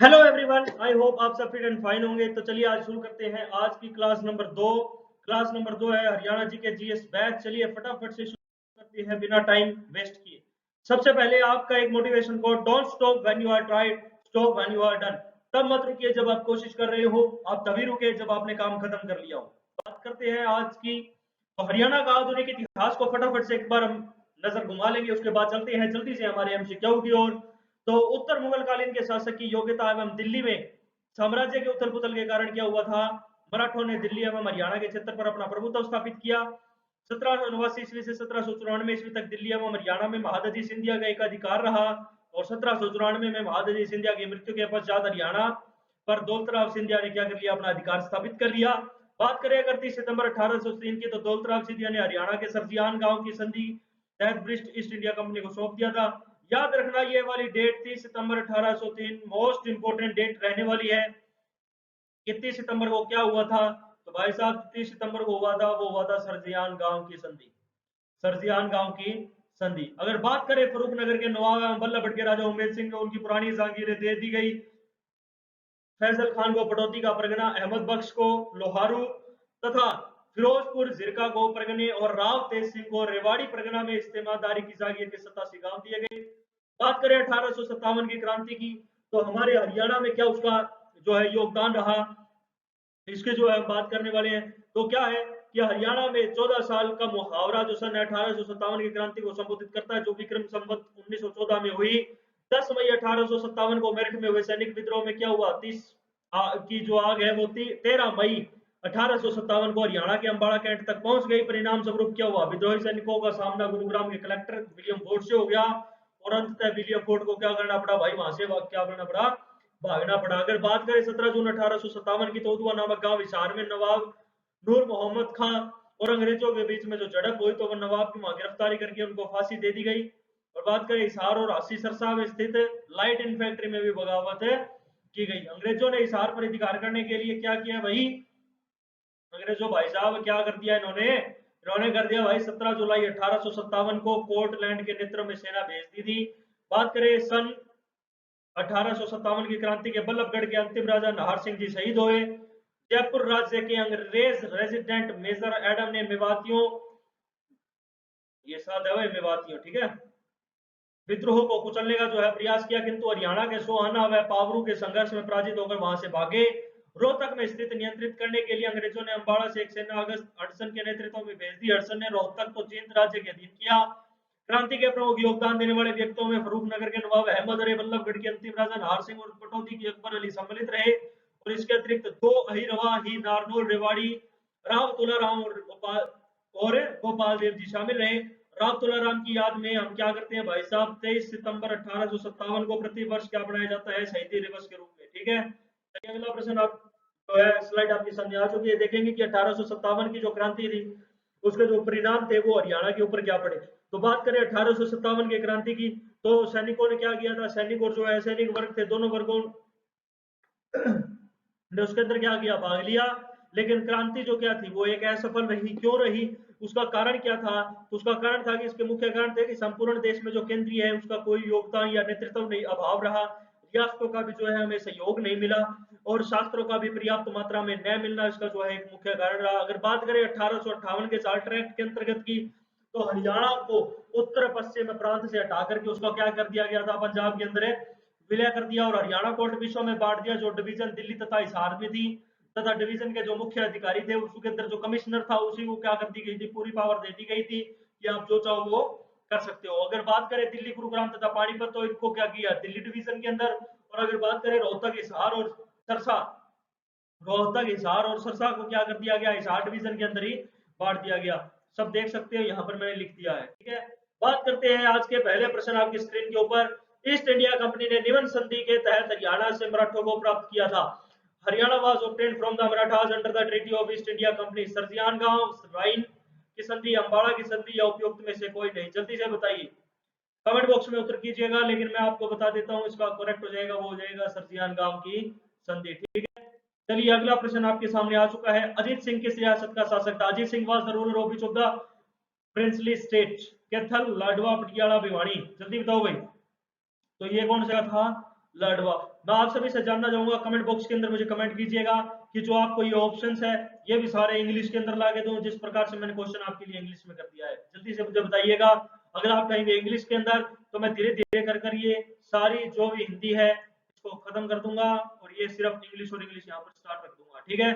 Hello everyone, I hope आप सब fit and fine होंगे। तो चलिए आज शुरू करते हैं आज की क्लास नंबर 2 है हरियाणा जी के जीएस बैच। चलिए फटाफट से शुरू करते हैं बिना टाइम वेस्ट किए। सबसे पहले आपका एक motivation code, don't stop when you are tired, stop when you are done. तब मत रुकिए जब आप कोशिश कर रहे हो, आप तभी रुके जब आपने काम खत्म कर लिया हो। बात करते हैं आज की। तो हरियाणा का आधुनिक इतिहास को फटाफट से एक बार हम नजर घुमा लेंगे, उसके बाद चलते हैं जल्दी से हमारे एमसीक्यू की ओर। तो उत्तर मुगल कालीन के शासक की योग्यता एवं दिल्ली में साम्राज्य के उथल पुथल के कारण क्या हुआ था, मराठों ने दिल्ली एवं हरियाणा के क्षेत्र पर अपना प्रभुत्व स्थापित किया। 1789 ईस्वी से 1794 ईस्वी तक दिल्ली एवं हरियाणा में महादजी सिंधिया का एक अधिकार रहा और 1794 में महादजी सिंधिया की मृत्यु के पश्चात हरियाणा पर दौलतराव सिंधिया ने क्या कर लिया, अपना अधिकार स्थापित कर लिया। बात करें अगर 30 सितंबर 1803 की, तो दौलतराव सिंधिया ने हरियाणा के सरजियान गांव की संधि तहत ब्रिटिश ईस्ट इंडिया कंपनी को सौंप दिया था। याद रखना ये वाली डेट 30 सितंबर 1803 मोस्ट इंपोर्टेंट डेट रहने वाली है। 30 सितंबर को क्या हुआ था, तो भाई साहब 30 सितंबर को हुआ था, वो हुआ था सरजियान गांव की संधि। सरजियान गांव की संधि। अगर बात करें फरूख नगर के नवाब एवं बल्लभगढ़ के राजा उमेद सिंह को उनकी पुरानी जागीरें दे दी गई। फैजल खान को पटौदी का परगना, अहमद बख्श को लोहारू तथा फिरोजपुर जिरका को परगने और राव तेज सिंह को रेवाड़ी परगना में इस्तेमालदारी की जागीर के 87 गांव दिए गए। बात करें 1857 की क्रांति की, तो हमारे हरियाणा में क्या उसका जो है योगदान रहा, इसके जो है बात करने वाले हैं। तो क्या है कि हरियाणा में 14 साल का मुहावरा जो सन 1857 की क्रांति को संबोधित करता है, जो विक्रम संवत 1914 में हुई। 10 मई 1857 को मेरठ में हुए सैनिक विद्रोह में क्या हुआ, 30 की जो आग है वो 13 मई 1857 को हरियाणा के अंबाला कैंट तक पहुंच गई। परिणाम स्वरूप क्या हुआ, विद्रोही सैनिकों का सामना गुरुग्राम के कलेक्टर विलियम फोर्ड से हो गया और अंततः विलियम फोर्ड को क्या करना पड़ा भाई, वहां से क्या करना पड़ा, भागना पड़ा। अगर बात करें 17 जून 1857 की, तो उदवा नामक गांव हिसार में नवाब नूर मोहम्मद खां और अंग्रेजों के बीच में जो झड़प हुई, तो वो नवाब की वहां गिरफ्तारी करके उनको फांसी दे दी गई। और बात करें हिसार और हासी सरसा में स्थित लाइट इन फैक्ट्री में भी बगावत की गई। अंग्रेजों ने हिसार पर अधिकार करने के लिए क्या किया भाई, अंग्रेजों भाई साहब क्या कर दिया इन्होंने कर दिया भाई 17 जुलाई 1857 को कोर्टलैंड के नेतृत्व में सेना भेज दी थी। बात करें सन 1857 की क्रांति के बल्लभगढ़ के अंतिम राजा नाहर सिंह जी शहीद हुए। जयपुर राज्य के अंग्रेज रेजिडेंट मेजर एडम ने मेवातियों, ये साथ है मेवातियों, ठीक है, विद्रोह को कुचलने का जो है प्रयास किया, किंतु हरियाणा के सोहाना व पावरू के संघर्ष में पराजित होकर वहां से भागे। रोहतक में स्थिति नियंत्रित करने के लिए अंग्रेजों ने अम्बाड़ा से एक सेना अगस्त हडसन के नेतृत्व में भेज दी। हडसन ने रोहतक को जींद राज्य के अधीन किया। क्रांति के प्रमुख योगदान देने वाले व्यक्तियों में फरूख नगर के नवाब अहमद अरे, बल्लभगढ़ के अंतिम राजा नाहर सिंह और पटौदी की अकबर अली सम्मिलित रहे। और इसके अतिरिक्त दो अहिरवा ही नारनौल रेवाड़ी राव तुलाराम और गोपाल देव जी शामिल रहे। राव तुलाराम की याद में हम क्या करते हैं भाई साहब, 23 सितंबर 1857 को प्रति वर्ष क्या बनाया जाता है, शहीदी दिवस के रूप में, ठीक है। चलिए अगला प्रश्न आप जो है स्लाइड आपके सामने आ चुकी है। देखेंगे कि 1857 की जो क्रांति थी उसके जो परिणाम थे वो हरियाणा के ऊपर क्या पड़े। तो बात करें 1857 की क्रांति की, तो सैनिकों ने क्या किया था, सैनिक और जो है सैनिक वर्ग थे, दोनों वर्गों ने उसके अंदर क्या किया, भाग लिया। लेकिन क्रांति जो क्या थी वो एक असफल रही। क्यों रही, उसका कारण क्या था, तो उसका कारण था कि इसके मुख्य कारण थे कि संपूर्ण देश में जो केंद्रीय है उसका कोई योगदान या नेतृत्व नहीं, अभाव रहा। रियासतों का भी जो है हमें सहयोग नहीं मिला और शास्त्रों का भी पर्याप्त मात्रा में न मिलना इसका जो है एक मुख्य कारण रहा। अगर बात करें 1858 के चार्टर एक्ट के अंतर्गत की, तो हरियाणा को उत्तर पश्चिम प्रांत से हटा करके उसका क्या कर दिया गया था, पंजाब के अंदर विलय कर दिया और हरियाणा को 8 हिस्सों में बांट दिया। जो डिवीजन दिल्ली तथा हिसार में थी तथा डिवीजन के जो मुख्य अधिकारी थे उसके अंदर जो कमिश्नर था उसी को क्या कर दी गई थी, पूरी पावर दे दी गई थी कि आप जो चाहो वो कर सकते हो। अगर बात करें दिल्ली गुरुग्राम तथा पानीपत, तो इनको क्या किया दिल्ली डिवीजन के अंदर। और अगर बात करें रोहतक हिसार और सरसा, रोहतक हिसार और सरसा को क्या कर दिया गया, हिसार डिवीजन के अंदर ही बांट दिया गया। सब देख सकते हो यहाँ पर मैंने लिख दिया है, ठीक है। बात करते हैं आज के पहले प्रश्न आपकी स्क्रीन के ऊपर। ईस्ट इंडिया कंपनी ने निवन संधि के तहत हरियाणा से मराठों को प्राप्त किया था। Haryana was obtained from the Marathas under the treaty of East India Company. सरजियान गांव, राइन की संधि, अंबाड़ा की संधि या उपयुक्त में से कोई नहीं, जल्दी से बताइए, कमेंट बॉक्स में उत्तर कीजिएगा। लेकिन मैं आपको बता देता हूं इसका करेक्ट हो जाएगा, वो हो जाएगा सरजियान गांव की संधि, ठीक है। चलिए अगला प्रश्न आपके सामने आ चुका है। अजीत सिंह किस रियासत का शासक था। Ajit Singh was the ruler of which of the princely state, Kaithal, Ladwa, Patiala, Bhiwani, जल्दी बताओ भाई। तो ये कौन सा था, लाडवा। मैं आप सभी से जानना चाहूंगा, कमेंट बॉक्स के अंदर मुझे कमेंट कीजिएगा कि जो आपको ये ऑप्शंस है ये भी सारे इंग्लिश के अंदर ला के दूं, जिस प्रकार से मैंने क्वेश्चन आपके लिए इंग्लिश में कर दिया है। जल्दी से मुझे बताइएगा। अगर आप कहेंगे इंग्लिश के अंदर तो मैं धीरे धीरे कर ये सारी जो भी हिंदी है इसको खत्म कर दूंगा और ये सिर्फ इंग्लिश और इंग्लिश यहाँ पर स्टार्ट रख दूंगा। ठीक है,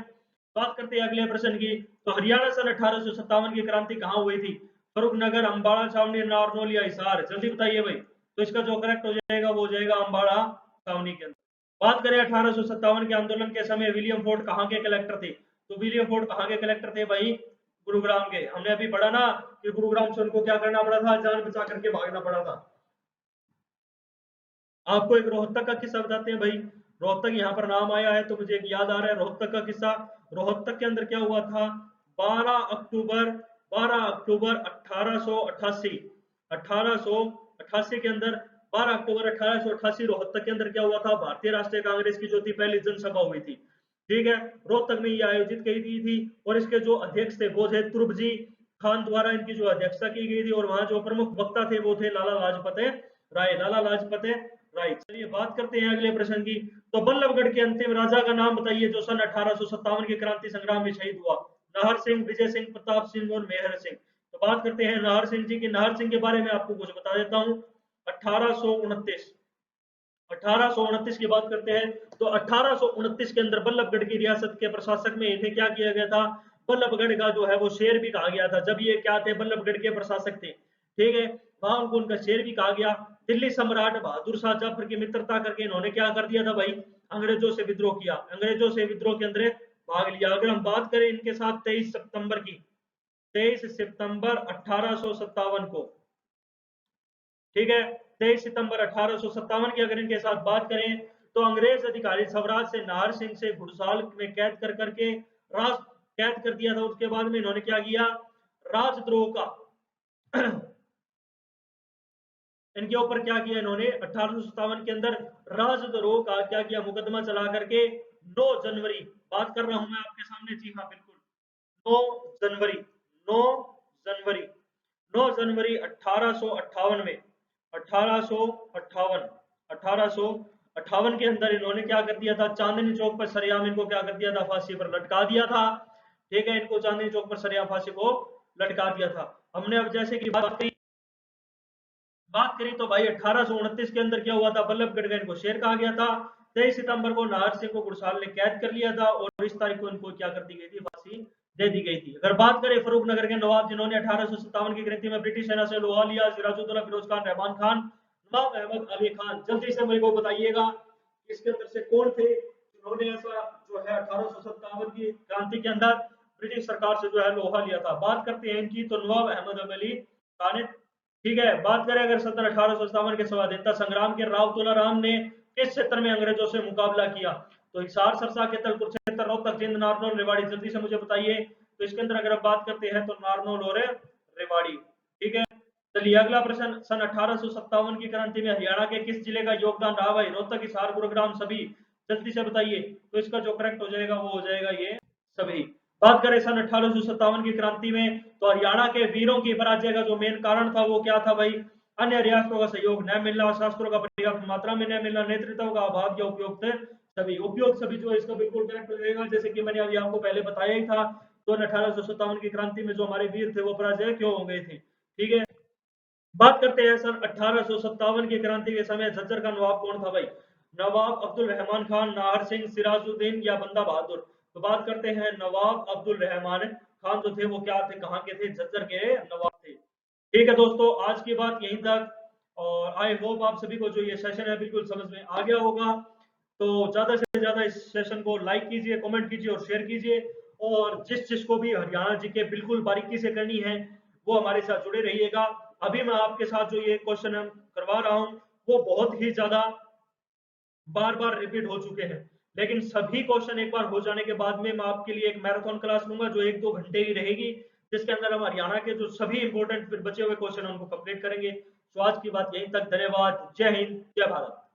बात करते हैं अगले प्रश्न की। तो हरियाणा सन 1857 की क्रांति कहाँ हुई थी? फर्रुखनगर, अम्बाड़ा, छावनी, नारनौल या हिसार? जल्दी बताइए भाई। तो इसका जो करेक्ट हो जाएगा वो हो जाएगा अम्बाड़ा छावनी के अंदर। बात करें 1857 के आंदोलन के समय विलियम फोर्ड कहाँ के कलेक्टर थे? तो विलियम फोर्ड कहाँ के कलेक्टर थे भाई? गुरुग्राम के। हमने अभी पढ़ा ना कि गुरुग्राम से उनको क्या करना पड़ा था, जान बचा करके भागना पड़ा था। आपको एक रोहतक का किस्सा बताते हैं भाई। रोहतक यहाँ पर नाम आया है तो मुझे एक याद आ रहा है रोहतक का किस्सा। रोहतक के अंदर क्या हुआ था? 12 अक्टूबर 1888 1888 के अंदर 12 अक्टूबर 1888 रोहतक के अंदर क्या हुआ था? भारतीय राष्ट्रीय कांग्रेस की जो थी पहली जनसभा हुई थी। ठीक है, रोहतक में ये आयोजित की गई थी और इसके जो अध्यक्ष थे वो थे तुर्बजी खान द्वारा इनकी जो अध्यक्षता की गई थी और वहां जो प्रमुख वक्ता थे वो थे लाला लाजपत राय। लाला लाजपत राय। चलिए बात करते हैं अगले प्रश्न की। तो बल्लभगढ़ के अंतिम राजा का नाम बताइए जो सन 1857 के क्रांति संग्राम में शहीद हुआ। नाहर सिंह, विजय सिंह, प्रताप सिंह और मेहर सिंह। तो बात करते हैं नाहर सिंह जी की। नाहर सिंह के बारे में आपको कुछ बता देता हूं। 1829 की बात करते हैं तो 1829 के अंदर बल्लभगढ़ की रियासत के प्रशासक में इन्हें क्या किया गया था? बल्लभगढ़ का जो है वो शेर भी कहा गया था। जब ये क्या थे? बल्लभगढ़ के प्रशासक थे। ठीक है, वहां उनको उनका शेर भी कहा गया। दिल्ली सम्राट बहादुर शाह जफर की मित्रता करके इन्होंने क्या कर दिया था भाई? अंग्रेजों से विद्रोह किया। अंग्रेजों से विद्रोह के अंदर भाग लिया। अगर हम बात करें इनके साथ 23 सितंबर की, 23 सितंबर 1857 को, ठीक है, 23 सितंबर 1857 की अगर इनके साथ बात करें तो अंग्रेज अधिकारी स्वराज से नाहर सिंह से घुड़साल में कैद कर करके राज कैद कर दिया था। उसके बाद में इन्होंने क्या किया? राजद्रोह का इनके ऊपर क्या किया इन्होंने? 1857 के अंदर राजद्रोह का क्या किया? मुकदमा चला करके 9 जनवरी, बात कर रहा हूं मैं आपके सामने, जी हाँ बिल्कुल, 9 जनवरी 9 जनवरी 9 जनवरी 1858 में 1858 के अंदर इन्होंने क्या कर दिया था? चांदनी चौक पर सरेआम इनको क्या कर दिया था? फांसी पर लटका दिया था। ठीक है, इनको चांदनी चौक पर सरेआम फांसी को लटका दिया था। हमने अब जैसे कि बात करी तो भाई 1829 के अंदर क्या हुआ था? बल्लभगढ़ का इनको शेर कहा गया था। 23 सितंबर को नाहर सिंह को गुड़साल ने कैद कर लिया था और इस तारीख को इनको क्या कर दी गई थी? फांसी दे दी गई थी। अगर बात करें फर्रुखनगर के नवाब जिन्होंने 1857 की क्रांति में ब्रिटिश सेना से लोहा लिया, सिराजुद्दौला, फिरोज खान, रहमान खान, नवाब अहमद अली खान। जल्दी से मेरे को बताइएगा इसके अंदर से कौन थे जिन्होंने ऐसा जो है 1857 की क्रांति के अंदर ब्रिटिश सरकार से जो है लोहा लिया था। बात करते हैं इनकी तो नवाब अहमद अली खान। ठीक है, बात करें अगर 1857 के स्वाधीनता संग्राम के राव तुलाराम ने किस क्षेत्र में अंग्रेजों से मुकाबला किया? तो हिसार, सरसा, केतल, कुरुक्षेत्र, रोहतक, जिंद, नारनौल, रेवाड़ी। जल्दी से मुझे बताइए। तो इसके अंदर अगर बात करते हैं तो नारनौल और रेवाड़ी। ठीक है, चलिए अगला प्रश्न। सन 1857 की क्रांति में हरियाणा के किस जिले का योगदान रहा भाई? रोहतक, हिसार, गुरुग्राम, सभी। जल्दी से बताइए। तो इसका जो करेक्ट हो जाएगा वो हो जाएगा ये सभी। बात करें सन 1857 की क्रांति में तो हरियाणा के वीरों की पराजय का जो मेन कारण था वो क्या था भाई? अन्य रियासतों का सहयोग न मिलना, शस्त्रों का पर्याप्त मात्रा में न मिलना, नेतृत्व का अभाव या उपयुक्त सभी। उपयोग सभी जो इसका बिल्कुल करेक्ट हो जाएगा। जैसे कि मैंने अभी आपको पहले बताया ही था, तो 1857 की क्रांति में जो हमारे वीर थे वो पराजय क्यों हो गए थे। ठीक है, बात करते हैं सन 1857 की क्रांति के समय झज्जर का नवाब कौन था भाई? नवाब अब्दुल रहमान खान, नाहर सिंह, सिराजुद्दीन या बंदा बहादुर? तो बात करते हैं नवाब अब्दुल रहमान खान जो थे वो क्या थे, कहाँ के थे? झज्जर के नवाब थे। ठीक है दोस्तों, आज की बात यहीं तक और आई होप आप सभी को जो ये सेशन है बिल्कुल समझ में आ गया होगा। तो ज्यादा से ज्यादा इस सेशन को लाइक कीजिए, कमेंट कीजिए और शेयर कीजिए। और जिसको भी हरियाणा जी के बिल्कुल बारीकी से करनी है वो हमारे साथ जुड़े रहिएगा। अभी मैं आपके साथ जो ये क्वेश्चन करवा रहा हूँ वो बहुत ही ज्यादा बार बार रिपीट हो चुके हैं, लेकिन सभी क्वेश्चन एक बार हो जाने के बाद में मैं आपके लिए एक मैराथन क्लास लूंगा जो 1-2 घंटे की रहेगी, जिसके अंदर हम हरियाणा के जो सभी इंपॉर्टेंट बचे हुए क्वेश्चन उनको कंप्लीट करेंगे। तो आज की बात यहीं तक। धन्यवाद। जय हिंद, जय भारत।